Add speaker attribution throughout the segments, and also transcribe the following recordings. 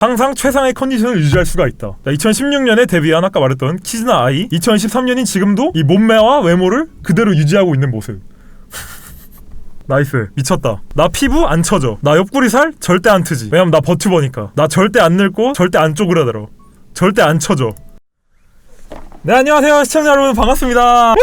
Speaker 1: 항상 최상의 컨디션을 유지할 수가 있다. 2016년에 데뷔한 아까 말했던 키즈나 아이, 2023년인 지금도 이 몸매와 외모를 그대로 유지하고 있는 모습. 나이스. 미쳤다. 나 피부 안 처져. 나 옆구리 살 절대 안 트지. 왜냐면 나 버튜버니까. 나 절대 안 늙고 절대 안 쪼그라들어. 절대 안 처져. 네, 안녕하세요 시청자 여러분, 반갑습니다.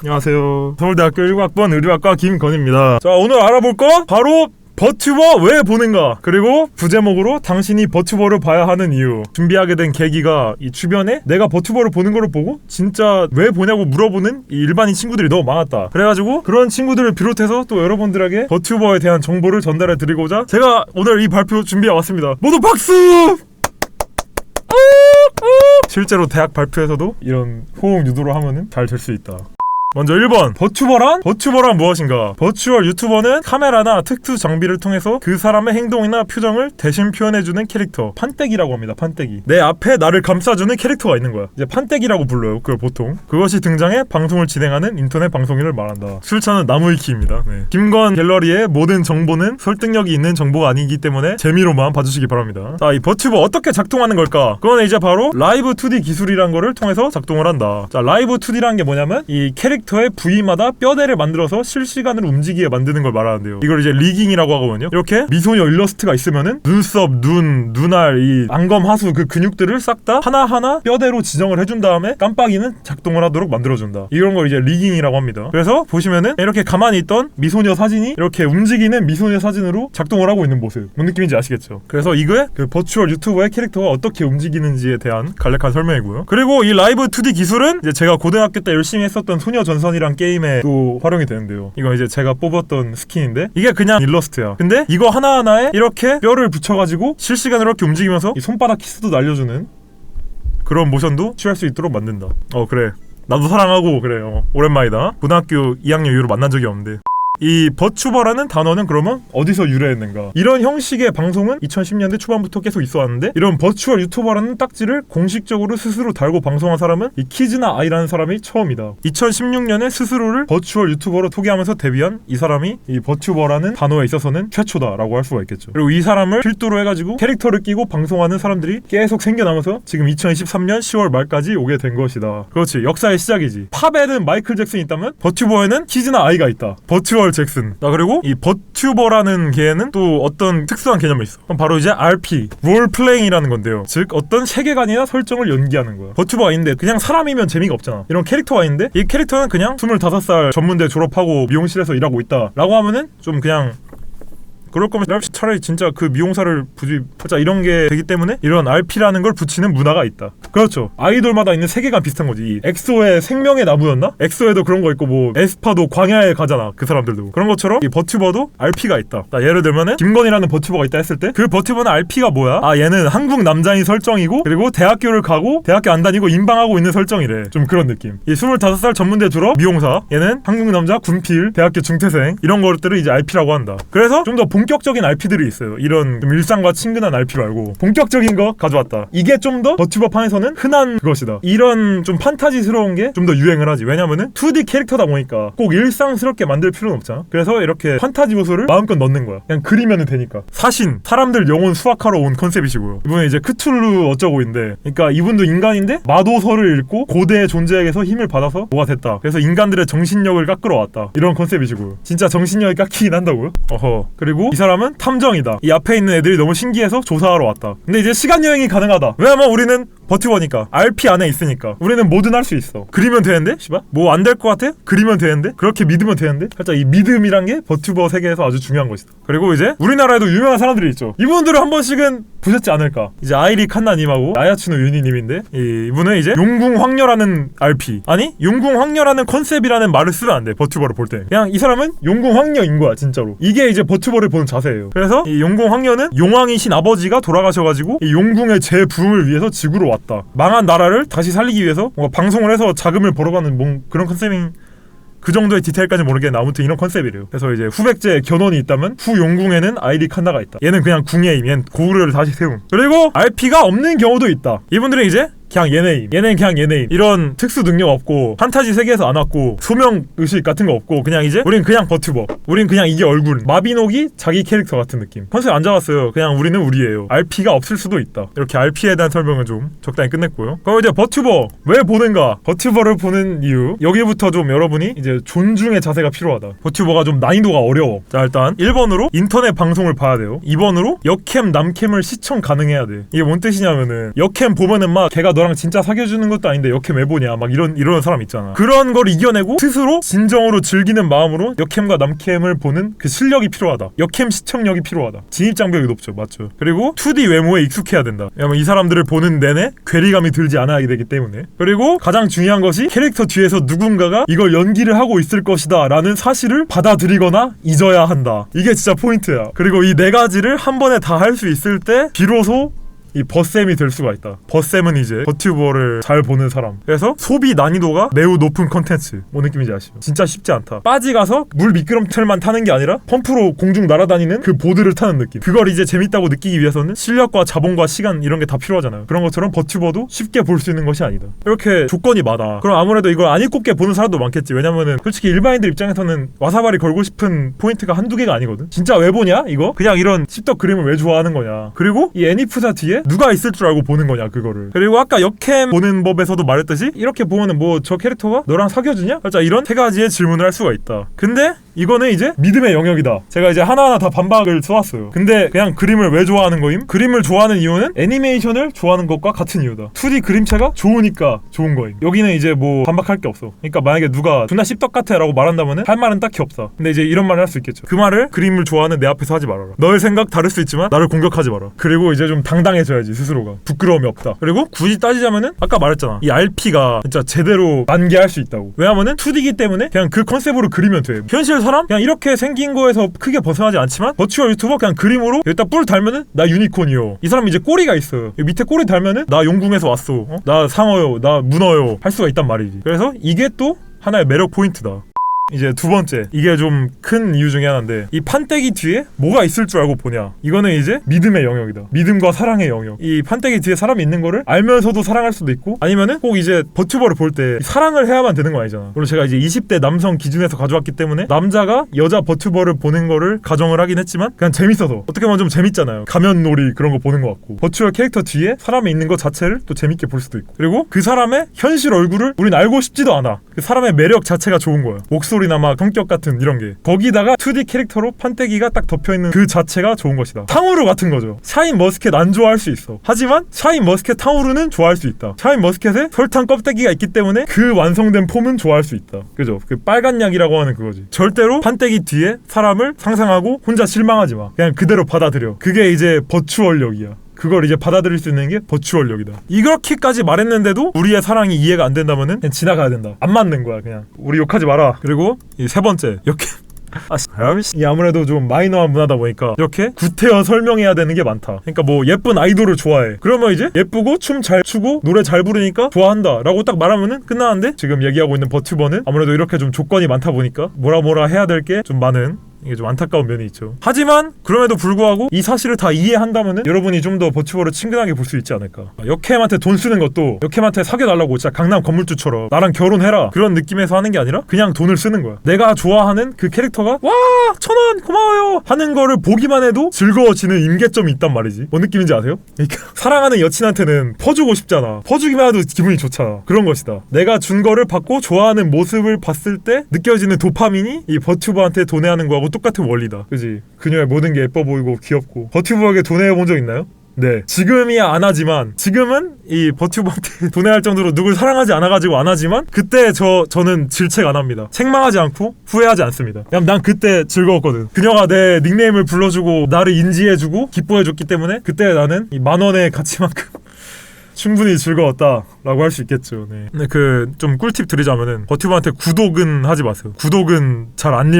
Speaker 1: 안녕하세요. 서울대학교 1학번 의류학과 김건희입니다. 자, 오늘 알아볼 거 바로 버튜버 왜 보는가, 그리고 부제목으로 당신이 버튜버를 봐야 하는 이유. 준비하게 된 계기가 이 주변에 내가 버튜버를 보는 거를 보고 진짜 왜 보냐고 물어보는 이 일반인 친구들이 너무 많았다. 그래가지고 그런 친구들을 비롯해서 또 여러분들에게 버튜버에 대한 정보를 전달해 드리고자 제가 오늘 이 발표 준비해 왔습니다. 모두 박수! 실제로 대학 발표에서도 이런 호응 유도를 하면은 잘 될 수 있다. 먼저 1번, 버튜버란 무엇인가? 버추얼 유튜버는 카메라나 특수 장비를 통해서 그 사람의 행동이나 표정을 대신 표현해주는 캐릭터, 판때기라고 합니다. 판때기. 내 앞에 나를 감싸주는 캐릭터가 있는 거야. 이제 판때기라고 불러요, 그걸 보통. 그것이 등장해 방송을 진행하는 인터넷 방송인을 말한다. 술차는 나무위키입니다. 네. 김건 갤러리의 모든 정보는 설득력이 있는 정보가 아니기 때문에 재미로만 봐주시기 바랍니다. 자, 이 버튜버 어떻게 작동하는 걸까? 그건 이제 바로 라이브 2D 기술이란 거를 통해서 작동을 한다. 자, 라이브 2D라는 게 뭐냐면 이 캐릭터의 부위마다 뼈대를 만들어서 실시간으로 움직이게 만드는 걸 말하는데요. 이걸 이제 리깅이라고 하거든요. 이렇게 미소녀 일러스트가 있으면은 눈썹, 눈알, 이 안검, 하수 그 근육들을 싹 다 하나하나 뼈대로 지정을 해준 다음에 깜빡이는 작동을 하도록 만들어준다. 이런 걸 이제 리깅이라고 합니다. 그래서 보시면은 이렇게 가만히 있던 미소녀 사진이 이렇게 움직이는 미소녀 사진으로 작동을 하고 있는 모습. 뭔 느낌인지 아시겠죠? 그래서 이거에 그 버추얼 유튜버의 캐릭터가 어떻게 움직이는지에 대한 간략한 설명이고요. 그리고 이 라이브 2D 기술은 이제 제가 고등학교 때 열심히 했었던 소녀전선이란 게임에 또 활용이 되는데요. 이거 이제 제가 뽑았던 스킨인데 이게 그냥 일러스트야. 근데 이거 하나하나에 이렇게 뼈를 붙여가지고 실시간으로 이렇게 움직이면서 이 손바닥 키스도 날려주는 그런 모션도 취할 수 있도록 만든다. 그래. 나도 사랑하고 그래. 오랜만이다. 고등학교 2학년 이후로 만난 적이 없는데. 이 버튜버라는 단어는 그러면 어디서 유래했는가? 이런 형식의 방송은 2010년대 초반부터 계속 있어왔는데 이런 버추얼 유튜버라는 딱지를 공식적으로 스스로 달고 방송한 사람은 이 키즈나 아이라는 사람이 처음이다. 2016년에 스스로를 버추얼 유튜버로 소개하면서 데뷔한 이 사람이 이 버튜버라는 단어에 있어서는 최초다라고 할 수가 있겠죠. 그리고 이 사람을 필두로 해가지고 캐릭터를 끼고 방송하는 사람들이 계속 생겨나면서 지금 2023년 10월 말까지 오게 된 것이다. 그렇지, 역사의 시작이지. 팝에는 마이클 잭슨이 있다면 버튜버에는 키즈나 아이가 있다. 버튜얼 잭슨. 그리고 이 버튜버라는 개는 또 어떤 특수한 개념이 있어. 그럼 바로 이제 RP, 롤플레잉이라는 건데요. 즉 어떤 세계관이나 설정을 연기하는 거야. 버튜버가 있는데 그냥 사람이면 재미가 없잖아. 이런 캐릭터가 있는데 이 캐릭터는 그냥 25살 전문대 졸업하고 미용실에서 일하고 있다 라고 하면은 좀 그냥 그럴 거면 차라리 진짜 그 미용사를 하자 이런 게 되기 때문에 이런 RP라는 걸 붙이는 문화가 있다. 그렇죠. 아이돌마다 있는 세계관 비슷한 거지. 엑소의 생명의 나무였나? 엑소에도 그런 거 있고 뭐 에스파도 광야에 가잖아. 그 사람들도. 그런 것처럼 이 버튜버도 RP가 있다. 예를 들면은 김건이라는 버튜버가 있다 했을 때 그 버튜버는 RP가 뭐야? 얘는 한국 남자인 설정이고 그리고 대학교를 가고 대학교 안 다니고 인방하고 있는 설정이래. 좀 그런 느낌. 이 25살 전문대 졸업 미용사, 얘는 한국 남자 군필 대학교 중퇴생, 이런 것들을 이제 RP라고 한다. 그래서 좀 더 본격적인 RP들이 있어요. 이런 좀 일상과 친근한 RP 말고 본격적인 거 가져왔다. 이게 좀 더 버튜버판에서는 흔한 그것이다. 이런 좀 판타지스러운 게 좀 더 유행을 하지. 왜냐면은 2D 캐릭터다 보니까 꼭 일상스럽게 만들 필요는 없잖아. 그래서 이렇게 판타지 요소를 마음껏 넣는 거야. 그냥 그리면 되니까. 사람들 영혼 수확하러 온 컨셉이시고요. 이번에 이제 크툴루 어쩌고인데, 그러니까 이분도 인간인데 마도서를 읽고 고대의 존재에게서 힘을 받아서 뭐가 됐다. 그래서 인간들의 정신력을 깎으러 왔다. 이런 컨셉이시고요. 진짜 정신력이 깎이긴 한다고요? 그리고 이 사람은 탐정이다. 이 앞에 있는 애들이 너무 신기해서 조사하러 왔다. 근데 이제 시간여행이 가능하다. 왜냐면 우리는 버튜버니까, RP 안에 있으니까 우리는 뭐든 할 수 있어. 그리면 되는데? 씨발? 뭐 안 될 것 같아? 그리면 되는데? 그렇게 믿으면 되는데? 살짝 이 믿음이란 게 버튜버 세계에서 아주 중요한 것이다. 그리고 이제 우리나라에도 유명한 사람들이 있죠. 이분들을 한 번씩은 보셨지 않을까? 이제 아이리 칸나님하고 아야츠노 유니님인데, 이분은 이제 용궁 황녀라는 RP, 아니 용궁 황녀라는 컨셉이라는 말을 쓰면 안 돼. 버튜버를 볼 때 그냥 이 사람은 용궁 황녀인 거야 진짜로. 이게 이제 버튜버를 보는 자세예요. 그래서 이 용궁 황녀는 용왕이신 아버지가 돌아가셔가지고 이 용궁의 재부흥을 위해서 지구로 왔다. 망한 나라를 다시 살리기 위해서 뭔가 방송을 해서 자금을 벌어가는 그런 컨셉인, 그 정도의 디테일까지 모르겠는데 아무튼 이런 컨셉이래요. 그래서 이제 후백제 견훤이 있다면 후 용궁에는 아이리 칸나가 있다. 얘는 그냥 궁의 힘, 얘는 고구려를 다시 세움. 그리고 RP가 없는 경우도 있다. 이분들은 이제 그냥 얘네임. 얘는 그냥 얘네임. 이런 특수 능력 없고 판타지 세계에서 안 왔고 소명 의식 같은 거 없고 그냥 이제 우린 그냥 버튜버. 우린 그냥 이게 얼굴. 마비노기 자기 캐릭터 같은 느낌. 컨셉 안 잡았어요. 그냥 우리는 우리예요. RP가 없을 수도 있다. 이렇게 RP에 대한 설명은 좀 적당히 끝냈고요. 그럼 이제 버튜버 왜 보는가? 버튜버를 보는 이유. 여기부터 좀 여러분이 이제 존중의 자세가 필요하다. 버튜버가 좀 난이도가 어려워. 자, 일단 1번으로 인터넷 방송을 봐야 돼요. 2번으로 역캠 남캠을 시청 가능해야 돼. 이게 뭔 뜻이냐면은 역캠 보면은 막 걔가 너랑 진짜 사귀어주는 것도 아닌데 역캠 왜 보냐 막 이런 사람 있잖아. 그런 걸 이겨내고 스스로 진정으로 즐기는 마음으로 역캠과 남캠을 보는 그 실력이 필요하다. 역캠 시청력이 필요하다. 진입장벽이 높죠. 맞죠. 그리고 2D 외모에 익숙해야 된다. 왜냐면 이 사람들을 보는 내내 괴리감이 들지 않아야 되기 때문에. 그리고 가장 중요한 것이 캐릭터 뒤에서 누군가가 이걸 연기를 하고 있을 것이다 라는 사실을 받아들이거나 잊어야 한다. 이게 진짜 포인트야. 그리고 이 네 가지를 한 번에 다 할 수 있을 때 비로소 이 버쌤이 될 수가 있다. 버쌤은 이제 버튜버를 잘 보는 사람. 그래서 소비 난이도가 매우 높은 컨텐츠. 뭔 느낌인지 아시죠? 진짜 쉽지 않다. 빠지 가서 물 미끄럼틀만 타는 게 아니라 펌프로 공중 날아다니는 그 보드를 타는 느낌. 그걸 이제 재밌다고 느끼기 위해서는 실력과 자본과 시간 이런 게 다 필요하잖아요. 그런 것처럼 버튜버도 쉽게 볼 수 있는 것이 아니다. 이렇게 조건이 많아. 그럼 아무래도 이걸 안 입곱게 보는 사람도 많겠지. 왜냐면은 솔직히 일반인들 입장에서는 와사바리 걸고 싶은 포인트가 한두 개가 아니거든. 진짜 왜 보냐 이거? 그냥 이런 씹덕 그림을 왜 좋아하는 거냐. 그리고 이 애니프사 뒤에 누가 있을 줄 알고 보는 거냐 그거를. 그리고 아까 역캠 보는 법에서도 말했듯이 이렇게 보면은 뭐 저 캐릭터가 너랑 사귀어주냐? 살짝 이런 세 가지의 질문을 할 수가 있다. 근데 이거는 이제 믿음의 영역이다. 제가 이제 하나하나 다 반박을 써왔어요. 근데 그냥 그림을 왜 좋아하는 거임? 그림을 좋아하는 이유는 애니메이션을 좋아하는 것과 같은 이유다. 2D 그림체가 좋으니까 좋은 거임. 여기는 이제 뭐 반박할 게 없어. 그러니까 만약에 누가 존나 씹덕 같아 라고 말한다면은 할 말은 딱히 없다. 근데 이제 이런 말을 할 수 있겠죠. 그 말을 그림을 좋아하는 내 앞에서 하지 말아라. 너의 생각 다를 수 있지만 나를 공격하지 마라. 그리고 이제 좀 당당해져야지 스스로가. 부끄러움이 없다. 그리고 굳이 따지자면은 아까 말했잖아. 이 RP가 진짜 제대로 만개할 수 있다고. 왜냐면은 2D이기 때문에 그냥 그 컨셉으로 그리면 돼. 현실 사람 그냥 이렇게 생긴 거에서 크게 벗어나지 않지만 버추얼 유튜버 그냥 그림으로 여기다 뿔 달면은 나 유니콘이요. 이 사람 이제 꼬리가 있어요. 밑에 꼬리 달면은 나 용궁에서 왔어. 나 상어요. 나 문어요. 할 수가 있단 말이지. 그래서 이게 또 하나의 매력 포인트다. 이제 두 번째, 이게 좀 큰 이유 중에 하나인데 이 판때기 뒤에 뭐가 있을 줄 알고 보냐. 이거는 이제 믿음의 영역이다. 믿음과 사랑의 영역. 이 판때기 뒤에 사람이 있는 거를 알면서도 사랑할 수도 있고 아니면은 꼭 이제 버튜버를 볼 때 사랑을 해야만 되는 거 아니잖아. 물론 제가 이제 20대 남성 기준에서 가져왔기 때문에 남자가 여자 버튜버를 보는 거를 가정을 하긴 했지만 그냥 재밌어서 어떻게 보면 좀 재밌잖아요. 가면놀이 그런 거 보는 것 같고 버추얼 캐릭터 뒤에 사람이 있는 것 자체를 또 재밌게 볼 수도 있고 그리고 그 사람의 현실 얼굴을 우린 알고 싶지도 않아. 그 사람의 매력 자체가 좋은 거야. 목소리나 막 성격 같은 이런 게 거기다가 2D 캐릭터로 판때기가 딱 덮여있는 그 자체가 좋은 것이다. 탕후루 같은 거죠. 샤인 머스켓 안 좋아할 수 있어. 하지만 샤인 머스켓 탕후루는 좋아할 수 있다. 샤인 머스켓에 설탕 껍데기가 있기 때문에 그 완성된 폼은 좋아할 수 있다. 그죠? 그 빨간 약이라고 하는 그거지. 절대로 판때기 뒤에 사람을 상상하고 혼자 실망하지 마. 그냥 그대로 받아들여. 그게 이제 버추얼력이야. 그걸 이제 받아들일 수 있는 게 버추얼력이다. 이렇게까지 말했는데도 우리의 사랑이 이해가 안 된다면은 그냥 지나가야 된다. 안 맞는 거야 그냥. 우리 욕하지 마라. 그리고 이 세 번째 이렇게 이 아무래도 좀 마이너한 문화다 보니까 이렇게 구태여 설명해야 되는 게 많다. 그러니까 뭐 예쁜 아이돌을 좋아해. 그러면 이제 예쁘고 춤 잘 추고 노래 잘 부르니까 좋아한다 라고 딱 말하면은 끝나는데 지금 얘기하고 있는 버튜버는 아무래도 이렇게 좀 조건이 많다 보니까 뭐라 해야 될 게 좀 많은 이게 좀 안타까운 면이 있죠. 하지만 그럼에도 불구하고 이 사실을 다 이해한다면은 여러분이 좀 더 버튜버를 친근하게 볼 수 있지 않을까. 역캠한테 돈 쓰는 것도 역캠한테 사귀어달라고 진짜 강남 건물주처럼 나랑 결혼해라 그런 느낌에서 하는 게 아니라 그냥 돈을 쓰는 거야. 내가 좋아하는 그 캐릭터가 와 1,000원 고마워요 하는 거를 보기만 해도 즐거워지는 임계점이 있단 말이지. 뭔 느낌인지 아세요? 그러니까 사랑하는 여친한테는 퍼주고 싶잖아. 퍼주기만 해도 기분이 좋잖아. 그런 것이다. 내가 준 거를 받고 좋아하는 모습을 봤을 때 느껴지는 도파민이 이 버튜버한테 돈해하는 거하고 똑같은 원리다. 그지? 그녀의 모든 게 예뻐 보이고 귀엽고. 버튜버에게 돈해본 적 있나요? 네. 지금이야 안 하지만 지금은 이 버튜버한테 돈해할 정도로 누굴 사랑하지 않아가지고 안 하지만 그때 저는 질책 안 합니다. 책망하지 않고 후회하지 않습니다. 왜냐면 난 그때 즐거웠거든. 그녀가 내 닉네임을 불러주고 나를 인지해주고 기뻐해줬기 때문에 그때 나는 이 10,000원의 가치만큼 충분히 즐거웠다라고 할 수 있겠죠. 네. 근데 그 좀 꿀팁 드리자면은 버튜버한테 구독은 하지 마세요. 구독은 잘 안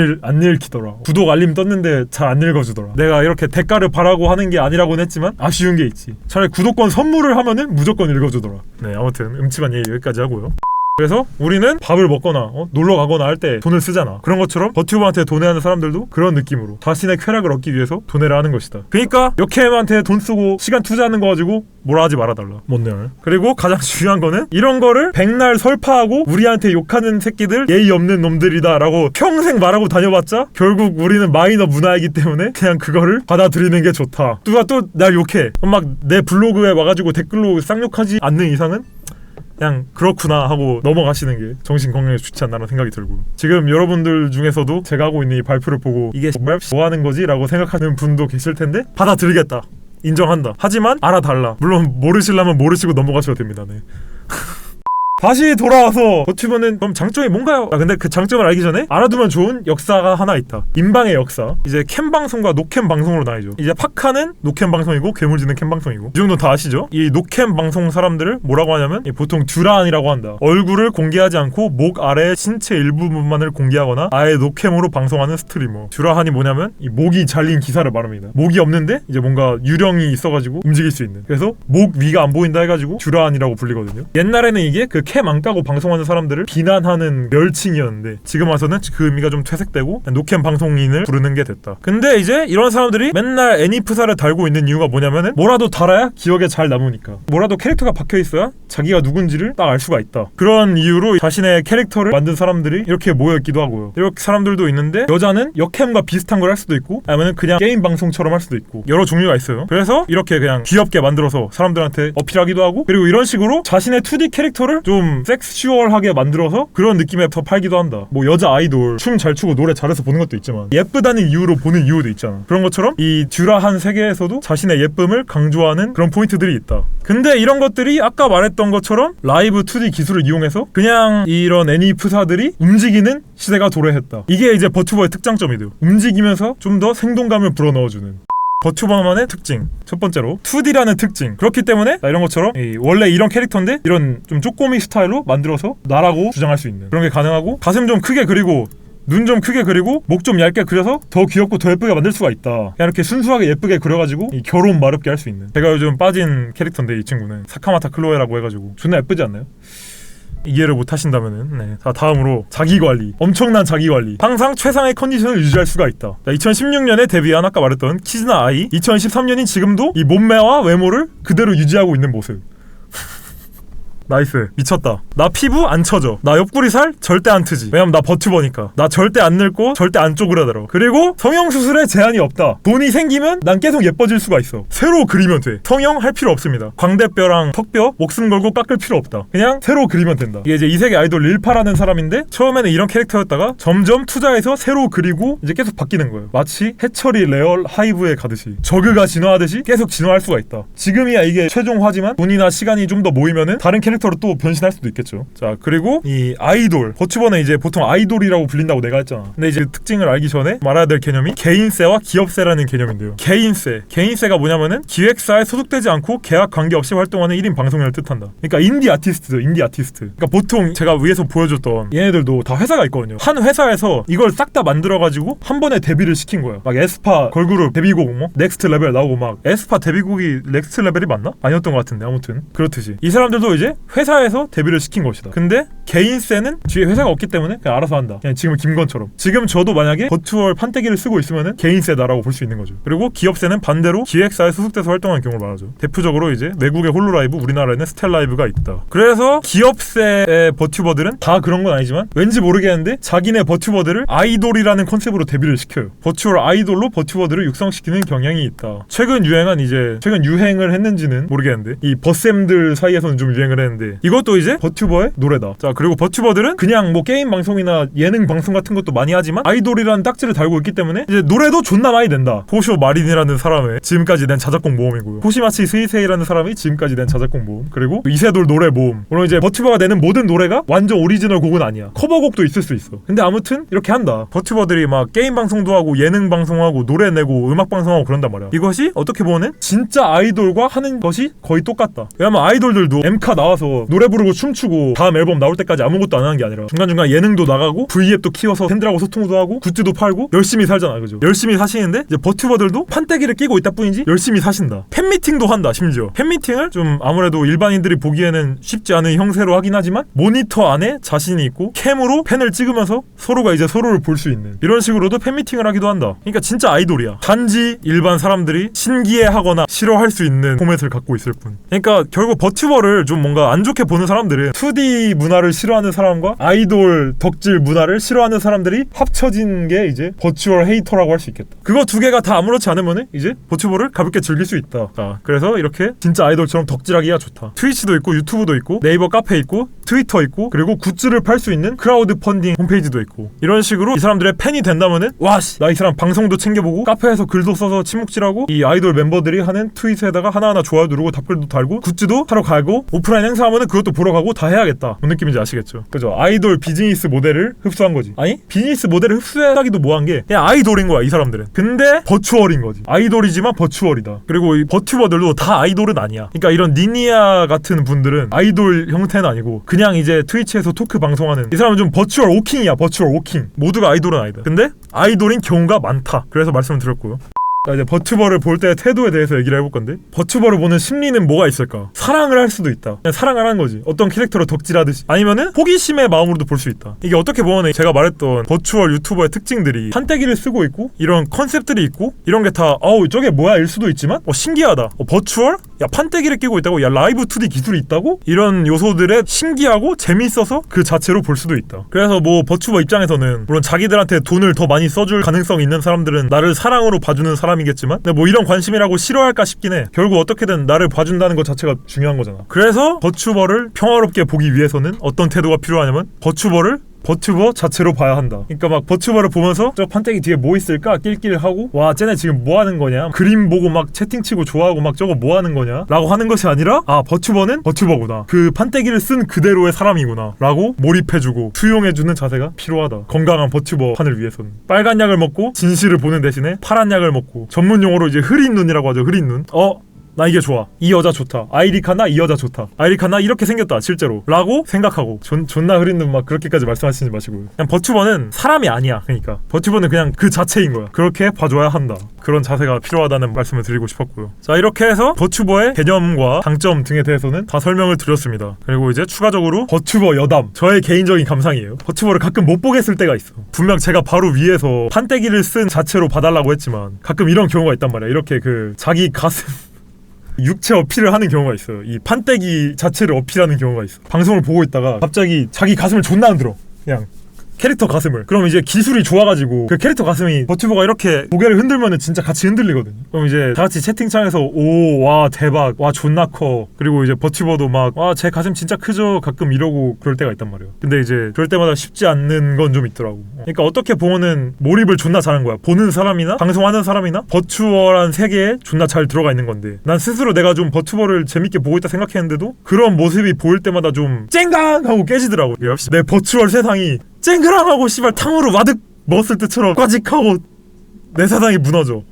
Speaker 1: 읽히더라. 구독 알림 떴는데 잘 안 읽어주더라. 내가 이렇게 대가를 바라고 하는 게 아니라고는 했지만 아쉬운 게 있지. 차라리 구독권 선물을 하면은 무조건 읽어주더라. 네, 아무튼 음침한 얘기 여기까지 하고요. 그래서 우리는 밥을 먹거나 놀러 가거나 할 때 돈을 쓰잖아. 그런 것처럼 버튜버한테 돈해하는 사람들도 그런 느낌으로 자신의 쾌락을 얻기 위해서 돈해를 하는 것이다. 그러니까 역캠한테 돈 쓰고 시간 투자하는 거 가지고 뭐라 하지 말아달라. 뭔데요? 그리고 가장 중요한 거는 이런 거를 백날 설파하고 우리한테 욕하는 새끼들 예의 없는 놈들이다 라고 평생 말하고 다녀봤자 결국 우리는 마이너 문화이기 때문에 그냥 그거를 받아들이는 게 좋다. 누가 또 날 욕해. 막 내 블로그에 와가지고 댓글로 쌍욕하지 않는 이상은 그냥 그렇구나 하고 넘어가시는 게 정신 건강에 좋지 않나라는 생각이 들고, 지금 여러분들 중에서도 제가 하고 있는 이 발표를 보고 이게 정말 뭐 하는 거지? 라고 생각하는 분도 계실 텐데 받아들이겠다. 인정한다. 하지만 알아달라. 물론 모르시려면 모르시고 넘어가셔도 됩니다. 네. 다시 돌아와서 버튜버는 그럼 장점이 뭔가요? 근데 그 장점을 알기 전에 알아두면 좋은 역사가 하나 있다. 인방의 역사. 이제 캠 방송과 노캠 방송으로 나뉘죠. 이제 팟카는 노캠 방송이고 괴물지는 캠 방송이고, 이 정도 다 아시죠? 이 노캠 방송 사람들을 뭐라고 하냐면 보통 듀라한이라고 한다. 얼굴을 공개하지 않고 목 아래 신체 일부분만을 공개하거나 아예 노캠으로 방송하는 스트리머. 듀라한이 뭐냐면 이 목이 잘린 기사를 말합니다. 목이 없는데 이제 뭔가 유령이 있어가지고 움직일 수 있는, 그래서 목 위가 안 보인다 해가지고 듀라한이라고 불리거든요. 옛날에는 이게 그 캠 안 까고 방송하는 사람들을 비난하는 멸칭이었는데 지금 와서는 그 의미가 좀 퇴색되고 노캠 방송인을 부르는 게 됐다. 근데 이제 이런 사람들이 맨날 애니프사를 달고 있는 이유가 뭐냐면은 뭐라도 달아야 기억에 잘 남으니까, 뭐라도 캐릭터가 박혀있어야 자기가 누군지를 딱 알 수가 있다. 그런 이유로 자신의 캐릭터를 만든 사람들이 이렇게 모여있기도 하고요. 이렇게 사람들도 있는데 여자는 역캠과 비슷한 걸 할 수도 있고 아니면 그냥 게임 방송처럼 할 수도 있고 여러 종류가 있어요. 그래서 이렇게 그냥 귀엽게 만들어서 사람들한테 어필하기도 하고, 그리고 이런 식으로 자신의 2D 캐릭터를 좀 섹슈얼하게 만들어서 그런 느낌에 더 팔기도 한다. 뭐 여자 아이돌 춤 잘 추고 노래 잘해서 보는 것도 있지만 예쁘다는 이유로 보는 이유도 있잖아. 그런 것처럼 이 듀라한 세계에서도 자신의 예쁨을 강조하는 그런 포인트들이 있다. 근데 이런 것들이 아까 말했던 것처럼 라이브 2D 기술을 이용해서 그냥 이런 애니프사들이 움직이는 시대가 도래했다. 이게 이제 버튜버의 특장점이 돼요. 움직이면서 좀 더 생동감을 불어넣어주는 버튜버만의 특징. 첫 번째로 2D라는 특징. 그렇기 때문에 이런 것처럼 원래 이런 캐릭터인데 이런 좀 쪼꼬미 스타일로 만들어서 나라고 주장할 수 있는 그런 게 가능하고, 가슴 좀 크게 그리고 눈 좀 크게 그리고 목 좀 얇게 그려서 더 귀엽고 더 예쁘게 만들 수가 있다. 그냥 이렇게 순수하게 예쁘게 그려가지고 결혼 마렵게 할 수 있는, 제가 요즘 빠진 캐릭터인데 이 친구는 사카마타 클로에라고 해가지고 존나 예쁘지 않나요? 이해를 못하신다면은 네. 자, 다음으로 자기관리. 엄청난 자기관리. 항상 최상의 컨디션을 유지할 수가 있다. 2016년에 데뷔한 아까 말했던 키즈나 아이, 2013년인 지금도 이 몸매와 외모를 그대로 유지하고 있는 모습. 나이스. 미쳤다. 나 피부 안 처져. 나 옆구리 살 절대 안 트지. 왜냐면 나 버튜버니까. 나 절대 안 늙고 절대 안 쪼그라들어. 그리고 성형수술에 제한이 없다. 돈이 생기면 난 계속 예뻐질 수가 있어. 새로 그리면 돼. 성형 할 필요 없습니다. 광대뼈랑 턱뼈 목숨 걸고 깎을 필요 없다. 그냥 새로 그리면 된다. 이게 이제 이세계 아이돌 릴파라는 사람인데 처음에는 이런 캐릭터였다가 점점 투자해서 새로 그리고 이제 계속 바뀌는 거예요. 마치 해철이 레얼 하이브에 가듯이 저그가 진화하듯이 계속 진화할 수가 있다. 지금이야 이게 최종화지만 돈이나 시간이 좀 더 모이면은 다른 캐릭터로 또 변신할 수도 있겠죠. 자, 그리고 이 아이돌, 버튜버는 이제 보통 아이돌이라고 불린다고 내가 했잖아. 근데 이제 특징을 알기 전에 말해야 될 개념이 개인세와 기업세라는 개념인데요. 개인세가 뭐냐면은 기획사에 소속되지 않고 계약 관계없이 활동하는 1인 방송인을 뜻한다. 그러니까 인디 아티스트죠. 그러니까 보통 제가 위에서 보여줬던 얘네들도 다 회사가 있거든요. 한 회사에서 이걸 싹 다 만들어가지고 한 번에 데뷔를 시킨 거야. 막 에스파 걸그룹 데뷔곡 뭐 넥스트 레벨 나오고, 막 에스파 데뷔곡이 넥스트 레벨이 맞나? 아니었던 것 같은데 아무튼 그렇듯이 이 사람들도 이제 회사에서 데뷔를 시킨 것이다. 근데 개인세는 뒤에 회사가 없기 때문에 그냥 알아서 한다. 그냥 지금 김건처럼. 지금 저도 만약에 버추얼 판때기를 쓰고 있으면은 개인세다라고 볼 수 있는 거죠. 그리고 기업세는 반대로 기획사에 소속돼서 활동하는 경우를 말하죠. 대표적으로 이제 외국의 홀로라이브, 우리나라에는 스텔라이브가 있다. 그래서 기업세의 버튜버들은 다 그런 건 아니지만 왠지 모르겠는데 자기네 버튜버들을 아이돌이라는 컨셉으로 데뷔를 시켜요. 버추얼 아이돌로 버튜버들을 육성시키는 경향이 있다. 최근 유행을 했는지는 모르겠는데 이 버쌤들 사이에서는 좀 유행을 했는데 이것도 이제 버튜버의 노래다. 자, 그리고 버튜버들은 그냥 뭐 게임 방송이나 예능 방송 같은 것도 많이 하지만 아이돌이라는 딱지를 달고 있기 때문에 이제 노래도 존나 많이 낸다. 호쇼 마린이라는 사람의 지금까지 낸 자작곡 모음이고요. 호시마치 스이세이라는 사람이 지금까지 낸 자작곡 모음, 그리고 이세돌 노래 모음. 물론 이제 버튜버가 내는 모든 노래가 완전 오리지널 곡은 아니야. 커버곡도 있을 수 있어. 근데 아무튼 이렇게 한다. 버튜버들이 막 게임 방송도 하고 예능 방송하고 노래 내고 음악 방송하고 그런단 말이야. 이것이 어떻게 보면은 진짜 아이돌과 하는 것이 거의 똑같다. 왜냐면 아이돌들도 엠카 나와서 방송에서 노래 부르고 춤추고 다음 앨범 나올 때까지 아무것도 안 하는 게 아니라 중간중간 예능도 나가고 V앱도 키워서 팬들하고 소통도 하고 굿즈도 팔고 열심히 살잖아. 그죠? 열심히 사시는데 이제 버튜버들도 판때기를 끼고 있다 뿐이지 열심히 사신다. 팬미팅도 한다. 심지어 팬미팅을 좀 아무래도 일반인들이 보기에는 쉽지 않은 형세로 하긴 하지만 모니터 안에 자신이 있고 캠으로 팬을 찍으면서 서로가 이제 서로를 볼 수 있는 이런 식으로도 팬미팅을 하기도 한다. 그러니까 진짜 아이돌이야. 단지 일반 사람들이 신기해하거나 싫어할 수 있는 포맷을 갖고 있을 뿐. 그러니까 결국 버튜버를 좀 뭔가 안 좋게 보는 사람들은 2D 문화를 싫어하는 사람과 아이돌 덕질 문화를 싫어하는 사람들이 합쳐진 게 이제 버추얼 헤이터라고 할 수 있겠다. 그거 두 개가 다 아무렇지 않으면 이제 버튜버를 가볍게 즐길 수 있다. 자, 그래서 이렇게 진짜 아이돌처럼 덕질하기가 좋다. 트위치도 있고 유튜브도 있고 네이버 카페 있고 트위터 있고 그리고 굿즈를 팔 수 있는 크라우드 펀딩 홈페이지도 있고 이런 식으로 이 사람들의 팬이 된다면은 와씨 나 이 사람 방송도 챙겨보고 카페에서 글도 써서 침묵질하고 이 아이돌 멤버들이 하는 트윗에다가 하나하나 좋아요 누르고 답글도 달고 굿즈도 사러 가고 오프라인 행사하면은 그것도 보러 가고 다 해야겠다. 뭔 느낌인지 아시겠죠? 그죠? 아이돌 비즈니스 모델을 흡수한 거지. 아니 비즈니스 모델을 흡수하기도 뭐한 게 그냥 아이돌인 거야 이 사람들은. 근데 버추얼인 거지. 아이돌이지만 버추얼이다. 그리고 이 버튜버들도 다 아이돌은 아니야. 그러니까 이런 니니아 같은 분들은 아이돌 형태는 아니고 그냥 이제 트위치에서 토크 방송하는 이 사람은 좀 버추얼 오킹이야. 버추얼 오킹. 모두가 아이돌은 아니다. 근데 아이돌인 경우가 많다. 그래서 말씀을 드렸고요. 자, 이제 버튜버를 볼 때 태도에 대해서 얘기를 해볼 건데 버튜버를 보는 심리는 뭐가 있을까? 사랑을 할 수도 있다. 그냥 사랑을 하는 거지. 어떤 캐릭터로 덕질하듯이. 아니면은 호기심의 마음으로도 볼 수 있다. 이게 어떻게 보면 제가 말했던 버추얼 유튜버의 특징들이 판때기를 쓰고 있고 이런 컨셉들이 있고 이런 게 다 저게 뭐야 일 수도 있지만 신기하다. 버추얼? 야 판때기를 끼고 있다고? 야 라이브 2D 기술이 있다고? 이런 요소들에 신기하고 재밌어서 그 자체로 볼 수도 있다. 그래서 뭐 버튜버 입장에서는 물론 자기들한테 돈을 더 많이 써줄 가능성이 있는 사람들은 나를 사랑으로 봐주는 사람이겠지만 근데 뭐 이런 관심이라고 싫어할까 싶긴 해. 결국 어떻게든 나를 봐준다는 것 자체가 중요한 거잖아. 그래서 버튜버를 평화롭게 보기 위해서는 어떤 태도가 필요하냐면 버튜버 자체로 봐야 한다. 그러니까 막 버튜버를 보면서 저 판때기 뒤에 뭐 있을까 낄낄하고 와 쟤네 지금 뭐 하는 거냐 그림 보고 막 채팅치고 좋아하고 막 저거 뭐 하는 거냐 라고 하는 것이 아니라 아 버튜버는 버튜버구나. 그 판때기를 쓴 그대로의 사람이구나 라고 몰입해주고 수용해주는 자세가 필요하다. 건강한 버튜버 판을 위해서는. 빨간 약을 먹고 진실을 보는 대신에 파란 약을 먹고 전문 용어로 이제 흐린 눈이라고 하죠. 흐린 눈. 나 이게 좋아. 이 여자 좋다. 아이리카나 이 여자 좋다. 아이리카나 이렇게 생겼다 실제로 라고 생각하고 존나 흐린 눈 막 그렇게까지 말씀하시지 마시고요. 그냥 버튜버는 사람이 아니야. 그러니까 버튜버는 그냥 그 자체인 거야. 그렇게 봐줘야 한다. 그런 자세가 필요하다는 말씀을 드리고 싶었고요. 자 이렇게 해서 버튜버의 개념과 장점 등에 대해서는 다 설명을 드렸습니다. 그리고 이제 추가적으로 버튜버 여담 저의 개인적인 감상이에요. 버튜버를 가끔 못 보겠을 때가 있어. 분명 제가 바로 위에서 판때기를 쓴 자체로 봐달라고 했지만 가끔 이런 경우가 있단 말이야. 이렇게 그 자기 가슴 육체 어필을 하는 경우가 있어요. 이 판때기 자체를 어필하는 경우가 있어. 방송을 보고 있다가 갑자기 자기 가슴을 존나 흔들어. 그냥 캐릭터 가슴을. 그럼 이제 기술이 좋아가지고 그 캐릭터 가슴이 버튜버가 이렇게 고개를 흔들면은 진짜 같이 흔들리거든요. 그럼 이제 다 같이 채팅창에서 오, 와 대박, 와 존나 커. 그리고 이제 버튜버도 막 와 제 가슴 진짜 크죠. 가끔 이러고 그럴 때가 있단 말이에요. 근데 이제 그럴 때마다 쉽지 않는 건 좀 있더라고. 그러니까 어떻게 보면은 몰입을 존나 잘한 거야. 보는 사람이나 방송하는 사람이나 버추얼한 세계에 존나 잘 들어가 있는 건데 난 스스로 내가 좀 버튜버를 재밌게 보고 있다 생각했는데도 그런 모습이 보일 때마다 좀 쨍강 하고 깨지더라고. 역시 내 버추얼 세상이 쨍그랑하고 씨발 탕후루 와득 먹었을 때처럼 꽈직하고 내 세상이 무너져.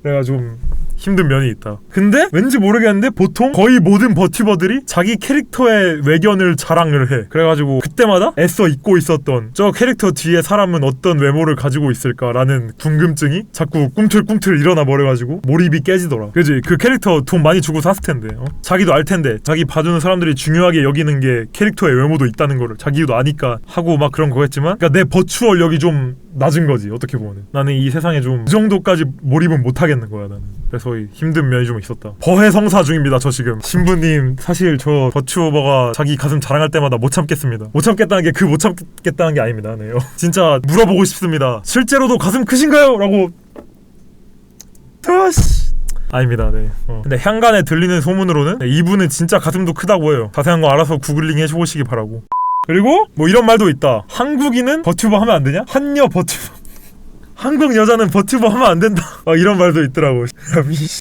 Speaker 1: 내가 좀 힘든 면이 있다. 근데 왠지 모르겠는데 보통 거의 모든 버튜버들이 자기 캐릭터의 외견을 자랑을 해. 그래가지고 그때마다 애써 잊고 있었던 저 캐릭터 뒤에 사람은 어떤 외모를 가지고 있을까라는 궁금증이 자꾸 꿈틀꿈틀 일어나 버려가지고 몰입이 깨지더라. 그지? 그 캐릭터 돈 많이 주고 샀을 텐데 자기도 알 텐데 자기 봐주는 사람들이 중요하게 여기는 게 캐릭터의 외모도 있다는 거를 자기도 아니까 하고 막 그런 거겠지만 그러니까 내 버추얼력이 좀 낮은 거지. 어떻게 보면 나는 이 세상에 좀 그 정도까지 몰입은 못 하겠는 거야. 나는 그래서 힘든 면이 좀 있었다. 버해성사 중입니다. 저 지금 신부님 사실 저 버튜버가 자기 가슴 자랑할 때마다 못 참겠습니다. 못 참겠다는 게 그 못 참겠다는 게 아닙니다. 네. 진짜 물어보고 싶습니다. 실제로도 가슴 크신가요? 라고 아닙니다. 네. 근데 향간에 들리는 소문으로는 이분은 진짜 가슴도 크다고 해요. 자세한 거 알아서 구글링 해보시기 바라고. 그리고 뭐 이런 말도 있다. 한국인은 버튜버 하면 안 되냐? 한여 버튜버 한국 여자는 버튜버 하면 안 된다. 이런 말도 있더라고.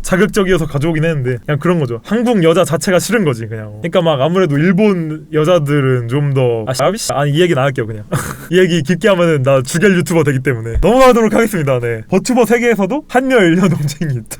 Speaker 1: 자극적이어서 가져오긴 했는데 그냥 그런 거죠. 한국 여자 자체가 싫은 거지 그냥. 그러니까 막 아무래도 일본 여자들은 좀 더 아니 이 얘기는 안 할게요 그냥. 이 얘기 깊게 하면은 나 죽일 유튜버 되기 때문에 넘어가도록 하겠습니다. 네. 버튜버 세계에서도 한여 일녀 동생이 있다.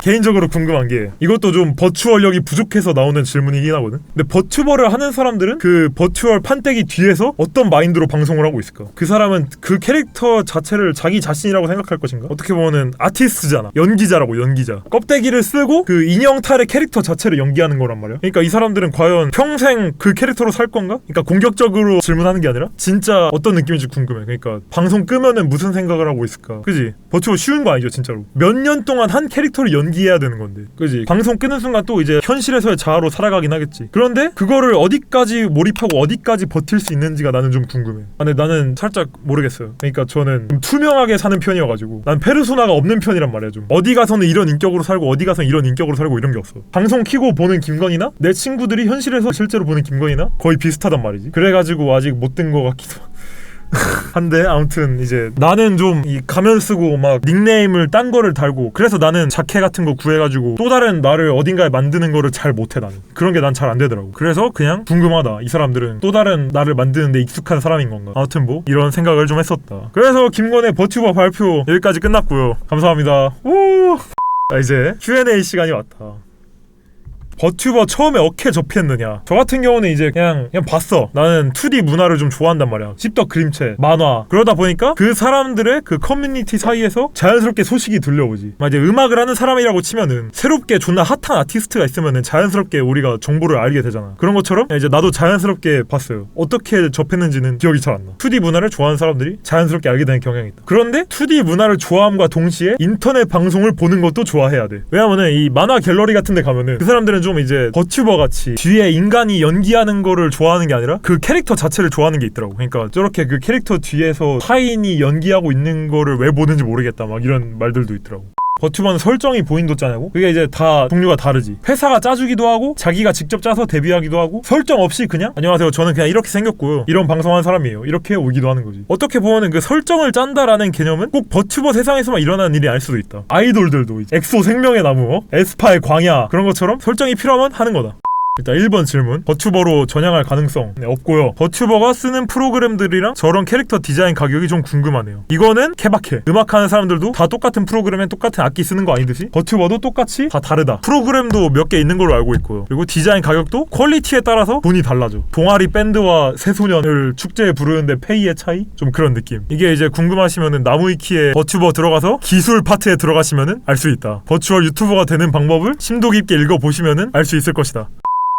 Speaker 1: 개인적으로 궁금한 게 이것도 좀 버추얼력이 부족해서 나오는 질문이긴 하거든. 근데 버튜버를 하는 사람들은 그 버추얼 판때기 뒤에서 어떤 마인드로 방송을 하고 있을까? 그 사람은 그 캐릭터 자체를 자기 자신이라고 생각할 것인가? 어떻게 보면은 아티스트잖아. 연기자라고, 연기자. 껍데기를 쓰고 그 인형탈의 캐릭터 자체를 연기하는 거란 말이야. 그러니까 이 사람들은 과연 평생 그 캐릭터로 살 건가? 그러니까 공격적으로 질문하는 게 아니라 진짜 어떤 느낌인지 궁금해. 그러니까 방송 끄면은 무슨 생각을 하고 있을까? 그지? 버추버 쉬운 거 아니죠, 진짜로. 몇 년 동안 한 캐릭터를 연기해야 되는 건데, 그지? 방송 끄는 순간 또 이제 현실에서의 자아로 살아가긴 하겠지. 그런데 그거를 어디까지 몰입하고 어디까지 버틸 수 있는지가 나는 좀 궁금해. 근데 나는 살짝 모르겠어요. 그러니까 저는 좀 투명하게 사는 편이어가지고 난 페르소나가 없는 편이란 말이야. 좀 어디 가서는 이런 인격으로 살고 어디 가서는 이런 인격으로 살고 이런 게 없어. 방송 키고 보는 김건희나 내 친구들이 현실에서 실제로 보는 김건희나 거의 비슷하단 말이지. 그래가지고 아직 못 든 거 같기도 한데 아무튼 이제 나는 좀 이 가면 쓰고 막 닉네임을 딴 거를 달고, 그래서 나는 자켓 같은 거 구해가지고 또 다른 나를 어딘가에 만드는 거를 잘 못해. 나는 그런 게 난 잘 안 되더라고. 그래서 그냥 궁금하다. 이 사람들은 또 다른 나를 만드는데 익숙한 사람인 건가? 아무튼 뭐 이런 생각을 좀 했었다. 그래서 김건의 버튜버 발표 여기까지 끝났고요. 감사합니다. 오! 이제 Q&A 시간이 왔다. 버튜버 처음에 어떻게 접했느냐. 저 같은 경우는 이제 그냥 봤어. 나는 2D 문화를 좀 좋아한단 말이야. 씹덕 그림체, 만화. 그러다 보니까 그 사람들의 그 커뮤니티 사이에서 자연스럽게 소식이 들려오지. 막 이제 음악을 하는 사람이라고 치면은 새롭게 존나 핫한 아티스트가 있으면은 자연스럽게 우리가 정보를 알게 되잖아. 그런 것처럼 이제 나도 자연스럽게 봤어요. 어떻게 접했는지는 기억이 잘 안 나. 2D 문화를 좋아하는 사람들이 자연스럽게 알게 되는 경향이 있다. 그런데 2D 문화를 좋아함과 동시에 인터넷 방송을 보는 것도 좋아해야 돼. 왜냐면은 이 만화 갤러리 같은 데 가면은 그 사람들은 좀 이제 버튜버 같이 뒤에 인간이 연기하는 거를 좋아하는 게 아니라 그 캐릭터 자체를 좋아하는 게 있더라고. 그러니까 저렇게 그 캐릭터 뒤에서 타인이 연기하고 있는 거를 왜 보는지 모르겠다 막 이런 말들도 있더라고. 버튜버는 설정이 본인도 짜냐고? 그게 이제 다 종류가 다르지. 회사가 짜주기도 하고 자기가 직접 짜서 데뷔하기도 하고, 설정 없이 그냥 안녕하세요 저는 그냥 이렇게 생겼고요 이런 방송하는 사람이에요 이렇게 오기도 하는 거지. 어떻게 보면은 그 설정을 짠다라는 개념은 꼭 버튜버 세상에서만 일어나는 일이 아닐 수도 있다. 아이돌들도 이제 엑소 생명의 나무, 에스파의 광야 그런 것처럼 설정이 필요하면 하는 거다. 일단 1번 질문, 버튜버로 전향할 가능성 없고요. 버튜버가 쓰는 프로그램들이랑 저런 캐릭터 디자인 가격이 좀 궁금하네요. 이거는 케바케. 음악하는 사람들도 다 똑같은 프로그램에 똑같은 악기 쓰는 거 아니듯이 버튜버도 똑같이 다 다르다. 프로그램도 몇 개 있는 걸로 알고 있고요. 그리고 디자인 가격도 퀄리티에 따라서 돈이 달라져. 동아리 밴드와 새소년을 축제에 부르는데 페이의 차이? 좀 그런 느낌. 이게 이제 궁금하시면은 나무위키에 버튜버 들어가서 기술 파트에 들어가시면은 알 수 있다. 버추얼 유튜버가 되는 방법을 심도 깊게 읽어보시면은 알 수 있을 것이다.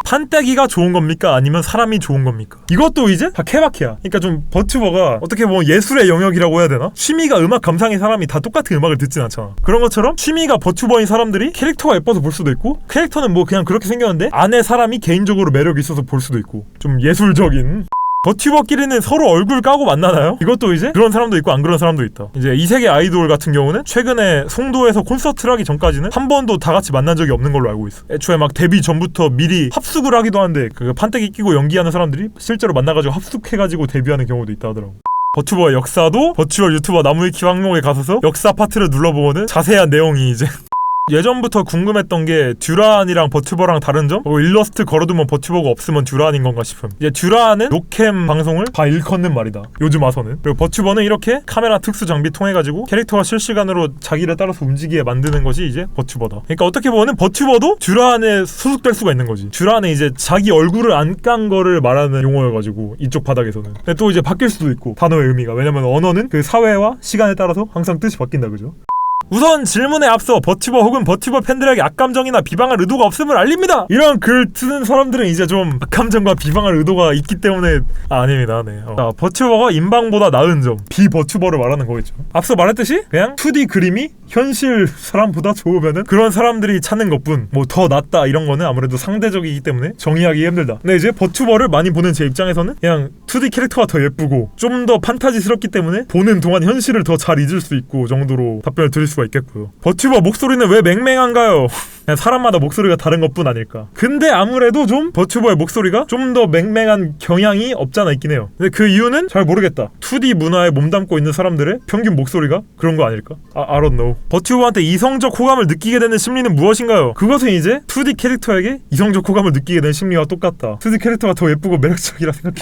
Speaker 1: 판때기가 좋은 겁니까? 아니면 사람이 좋은 겁니까? 이것도 이제 다 케바케야. 그러니까 좀 버튜버가 어떻게 보면 예술의 영역이라고 해야 되나? 취미가 음악 감상인 사람이 다 똑같은 음악을 듣진 않잖아. 그런 것처럼 취미가 버튜버인 사람들이 캐릭터가 예뻐서 볼 수도 있고, 캐릭터는 뭐 그냥 그렇게 생겼는데 안에 사람이 개인적으로 매력이 있어서 볼 수도 있고, 좀 예술적인. 버튜버끼리는 서로 얼굴 까고 만나나요? 이것도 이제 그런 사람도 있고 안 그런 사람도 있다. 이제 이 세계 아이돌 같은 경우는 최근에 송도에서 콘서트를 하기 전까지는 한 번도 다 같이 만난 적이 없는 걸로 알고 있어. 애초에 막 데뷔 전부터 미리 합숙을 하기도 하는데 그 판때기 끼고 연기하는 사람들이 실제로 만나가지고 합숙해가지고 데뷔하는 경우도 있다 하더라고. 버튜버의 역사도 버추얼 유튜버 나무위키 항목에 가서서 역사 파트를 눌러보면은 자세한 내용이 이제 예전부터 궁금했던 게 듀란이랑 버튜버랑 다른 점? 일러스트 걸어두면 버튜버가 없으면 듀란인 건가 싶음. 이제 듀란은 노캠 방송을 다 일컫는 말이다 요즘 와서는. 그리고 버튜버는 이렇게 카메라 특수 장비 통해가지고 캐릭터가 실시간으로 자기를 따라서 움직이게 만드는 것이 이제 버튜버다. 그러니까 어떻게 보면 버튜버도 듀란에 소속될 수가 있는 거지. 듀란은 이제 자기 얼굴을 안 깐 거를 말하는 용어여가지고 이쪽 바닥에서는. 근데 또 이제 바뀔 수도 있고 단어의 의미가. 왜냐면 언어는 그 사회와 시간에 따라서 항상 뜻이 바뀐다, 그죠? 우선 질문에 앞서 버튜버 혹은 버튜버 팬들에게 악감정이나 비방할 의도가 없음을 알립니다. 이런 글 쓰는 사람들은 이제 좀 악감정과 비방할 의도가 있기 때문에 아닙니다. 네. 자, 버튜버가 인방보다 나은 점, 비버튜버를 말하는 거겠죠. 앞서 말했듯이 그냥 2D 그림이 현실 사람보다 좋으면은 그런 사람들이 찾는 것뿐. 뭐 더 낫다 이런 거는 아무래도 상대적이기 때문에 정의하기 힘들다. 근데 이제 버튜버를 많이 보는 제 입장에서는 그냥 2D 캐릭터가 더 예쁘고 좀 더 판타지스럽기 때문에 보는 동안 현실을 더 잘 잊을 수 있고 정도로 답변을 드릴 수가 있겠고요. 버튜버 목소리는 왜 맹맹한가요? 그냥 사람마다 목소리가 다른 것뿐 아닐까. 근데 아무래도 좀 버튜버의 목소리가 좀 더 맹맹한 경향이 없잖아 있긴 해요. 근데 그 이유는 잘 모르겠다. 2D 문화에 몸담고 있는 사람들의 평균 목소리가 그런 거 아닐까? I don't know. 버튜버한테 이성적 호감을 느끼게 되는 심리는 무엇인가요? 그것은 이제 2D 캐릭터에게 이성적 호감을 느끼게 되는 심리와 똑같다. 2D 캐릭터가 더 예쁘고 매력적이라 생각해.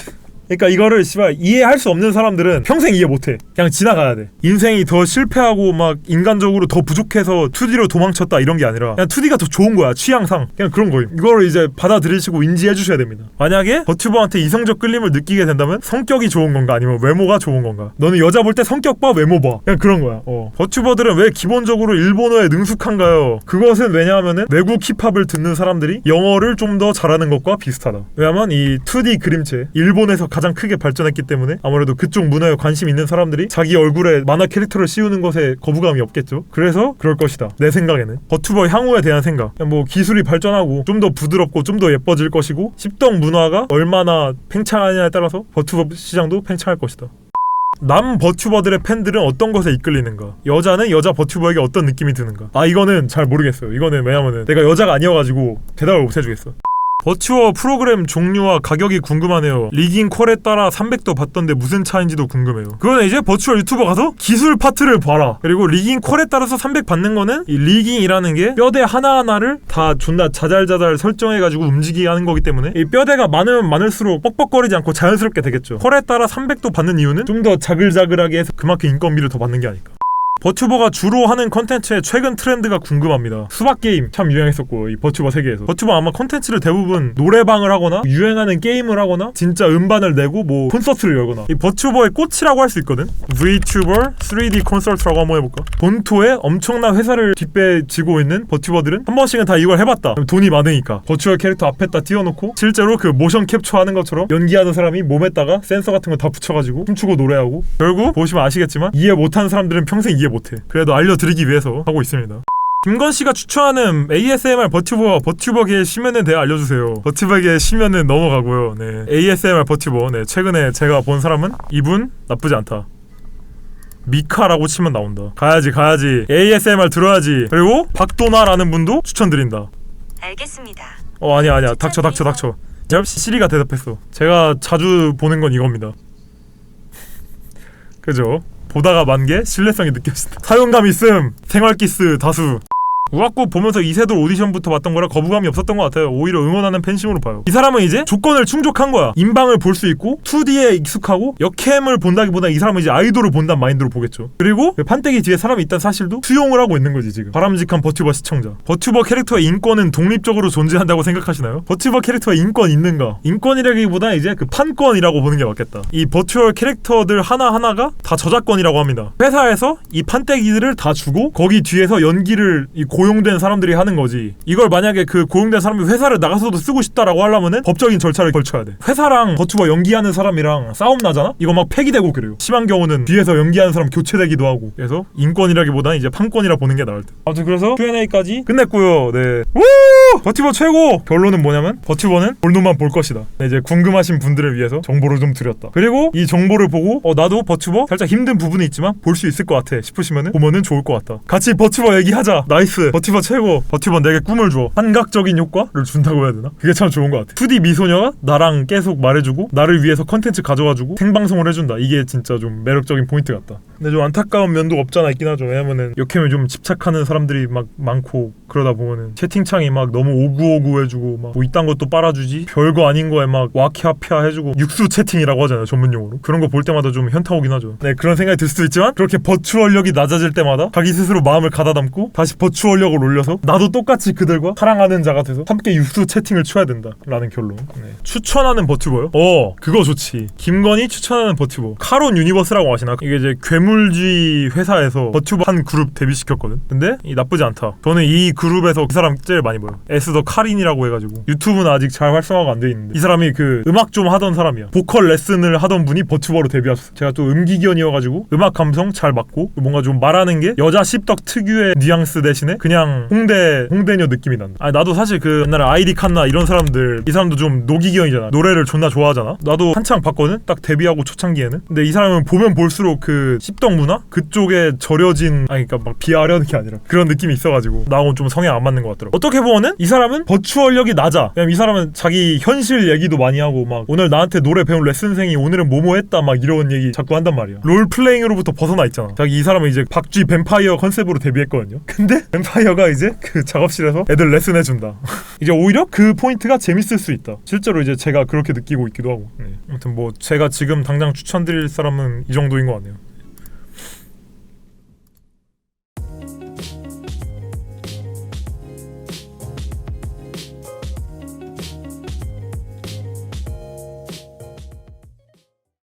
Speaker 1: 그러니까 이거를 씨발 이해할 수 없는 사람들은 평생 이해 못해. 그냥 지나가야 돼. 인생이 더 실패하고 막 인간적으로 더 부족해서 2D로 도망쳤다 이런 게 아니라 그냥 2D가 더 좋은 거야. 취향상 그냥 그런 거예요. 이거를 이제 받아들이시고 인지해 주셔야 됩니다. 만약에 버튜버한테 이성적 끌림을 느끼게 된다면 성격이 좋은 건가 아니면 외모가 좋은 건가. 너는 여자 볼 때 성격 봐 외모 봐. 그냥 그런 거야. 버튜버들은 왜 기본적으로 일본어에 능숙한가요? 그것은 왜냐하면은 외국 힙합을 듣는 사람들이 영어를 좀 더 잘하는 것과 비슷하다. 왜냐면 이 2D 그림체 일본에서 가장 크게 발전했기 때문에 아무래도 그쪽 문화에 관심 있는 사람들이 자기 얼굴에 만화 캐릭터를 씌우는 것에 거부감이 없겠죠. 그래서 그럴 것이다. 내 생각에는 버튜버 향후에 대한 생각. 뭐 기술이 발전하고 좀 더 부드럽고 좀 더 예뻐질 것이고 씹덕 문화가 얼마나 팽창하냐에 따라서 버튜버 시장도 팽창할 것이다. 남 버튜버들의 팬들은 어떤 것에 이끌리는가? 여자는 여자 버튜버에게 어떤 느낌이 드는가? 이거는 잘 모르겠어요. 이거는 왜냐면은 내가 여자가 아니어가지고 대답을 못 해주겠어. 버튜버 프로그램 종류와 가격이 궁금하네요. 리깅 퀄에 따라 300도 받던데 무슨 차인지도 궁금해요. 그거는 이제 버추얼 유튜버 가서 기술 파트를 봐라. 그리고 리깅 퀄에 따라서 300 받는 거는 이 리깅이라는 게 뼈대 하나하나를 다 존나 자잘자잘 설정해가지고 움직이게 하는 거기 때문에 이 뼈대가 많으면 많을수록 뻑뻑거리지 않고 자연스럽게 되겠죠. 퀄에 따라 300도 받는 이유는 좀 더 자글자글하게 해서 그만큼 인건비를 더 받는 게 아닐까. 버튜버가 주로 하는 컨텐츠의 최근 트렌드가 궁금합니다. 수박게임 참 유행했었고 이 버튜버 세계에서 버튜버 아마 컨텐츠를 대부분 노래방을 하거나 유행하는 게임을 하거나 진짜 음반을 내고 뭐 콘서트를 열거나 이 버튜버의 꽃이라고 할 수 있거든. VTuber 3D 콘서트라고 한번 해볼까? 본토에 엄청난 회사를 뒷배지고 있는 버튜버들은 한 번씩은 다 이걸 해봤다. 돈이 많으니까 버추얼 캐릭터 앞에다 띄워놓고 실제로 그 모션 캡처하는 것처럼 연기하는 사람이 몸에다가 센서 같은 거 다 붙여가지고 춤추고 노래하고 결국 보시면 아시겠지만 이해 못하는 사람들은 평생 이해 못해. 그래도 알려드리기 위해서 하고 있습니다. 김건씨가 추천하는 ASMR 버튜버계의 심연에 대해 알려주세요. 버튜버계의 심연은 넘어가고요. 네, ASMR 버튜버 최근에 제가 본 사람은 이분 나쁘지 않다. 미카라고 치면 나온다. 가야지 ASMR 들어야지. 그리고 박도나라는 분도 추천드린다.
Speaker 2: 알겠습니다.
Speaker 1: 아니야 닥쳐. 역시 시리가 대답했어. 제가 자주 보는 건 이겁니다. 그죠? 보다가 만 게 신뢰성이 느껴진다. 사용감 있음. 생활기스 다수. 우악국 보면서 이세돌 오디션부터 봤던 거라 거부감이 없었던 것 같아요. 오히려 응원하는 팬심으로 봐요. 이 사람은 이제 조건을 충족한 거야. 인방을 볼 수 있고 2D에 익숙하고 역캠을 본다기보다 이 사람은 이제 아이돌을 본다는 마인드로 보겠죠. 그리고 판때기 뒤에 사람이 있다는 사실도 수용을 하고 있는 거지 지금. 바람직한 버튜버 시청자. 버튜버 캐릭터의 인권은 독립적으로 존재한다고 생각하시나요? 버튜버 캐릭터의 인권 있는가? 인권이라기보다 이제 그 판권이라고 보는 게 맞겠다. 이 버튜얼 캐릭터들 하나하나가 다 저작권이라고 합니다. 회사에서 이 판때기들을 다 주고 거기 뒤에서 연기를 고용된 사람들이 하는 거지. 이걸 만약에 그 고용된 사람이 회사를 나가서도 쓰고 싶다라고 하려면은 법적인 절차를 걸쳐야 돼. 회사랑 버튜버 연기하는 사람이랑 싸움 나잖아? 이거 막 폐기되고 그래요. 심한 경우는 뒤에서 연기하는 사람 교체되기도 하고. 그래서 인권이라기보다는 이제 판권이라 보는 게 나을 듯. 아무튼 그래서 Q&A까지 끝냈고요. 네. 우! 버튜버 최고! 결론은 뭐냐면 버튜버는 볼 놈만 볼 것이다. 네, 이제 궁금하신 분들을 위해서 정보를 좀 드렸다. 그리고 이 정보를 보고 나도 버튜버 살짝 힘든 부분이 있지만 볼 수 있을 것 같아 싶으시면은 보면은 좋을 것 같다. 같이 버튜버 얘기하자. 나이스. 버튜버 최고. 버튜버 내게 꿈을 줘. 환각적인 효과를 준다고 해야 되나? 그게 참 좋은 것 같아. 2D 미소녀가 나랑 계속 말해주고 나를 위해서 컨텐츠 가져와주고 생방송을 해준다. 이게 진짜 좀 매력적인 포인트 같다. 근데 좀 안타까운 면도 없잖아 있긴 하죠. 왜냐면은 역캠에 좀 집착하는 사람들이 막 많고 그러다 보면은 채팅창이 막 너무 오구오구 해주고 막 뭐 이딴 것도 빨아주지 별거 아닌 거에 막 와키아피아 해주고 육수 채팅이라고 하잖아요 전문용어로. 그런 거 볼 때마다 좀 현타 오긴 하죠. 네, 그런 생각이 들 수도 있지만 그렇게 버추얼력이 낮아질 때마다 자기 스스로 마음을 가다듬고 다시 버추얼력을 올려서 나도 똑같이 그들과 사랑하는 자가 돼서 함께 육수 채팅을 쳐야 된다 라는 결론. 네. 추천하는 버튜버요? 그거 좋지. 김건희 추천하는 버튜버 카론 유니버스라고 아시나? 이게 이제 괴물주의 회사에서 버튜버 한 그룹 데뷔시켰거든. 근데 나쁘지 않다. 저는 이 그룹에서 그 사람 제일 많이 봐요. 에스더 카린이라고 해가지고 유튜브는 아직 잘 활성화가 안 돼 있는데 이 사람이 그 음악 좀 하던 사람이야. 보컬 레슨을 하던 분이 버튜버로 데뷔했어. 제가 또 음기견이어가지고 음악 감성 잘 맞고 뭔가 좀 말하는 게 여자 씹덕 특유의 뉘앙스 대신에 그냥 홍대녀 느낌이 난다. 나도 사실 그 옛날에 아이디 칸나 이런 사람들 이 사람도 좀 노기견이잖아. 노래를 존나 좋아하잖아. 나도 한창 봤거든. 딱 데뷔하고 초창기에는. 근데 이 사람은 보면 볼수록 그 씹덕 문화 그쪽에 절여진 그러니까 막 비하려는 게 아니라 그런 느낌이 있어가지고 나하고는 좀 성향 안 맞는 것 같더라고. 어떻게 보면은 이 사람은 버추얼력이 낮아. 왜냐면 이 사람은 자기 현실 얘기도 많이 하고 막 오늘 나한테 노래 배운 레슨생이 오늘은 뭐뭐 했다 막 이런 얘기 자꾸 한단 말이야. 롤플레잉으로부터 벗어나 있잖아. 자기 이 사람은 이제 박쥐 뱀파이어 컨셉으로 데뷔했거든요. 근데 뱀파이어 하이어가 이제 그 작업실에서 애들 레슨해준다. 이제 오히려 그 포인트가 재밌을 수 있다. 실제로 이제 제가 그렇게 느끼고 있기도 하고. 네. 아무튼 뭐 제가 지금 당장 추천드릴 사람은 이 정도인 것 같네요.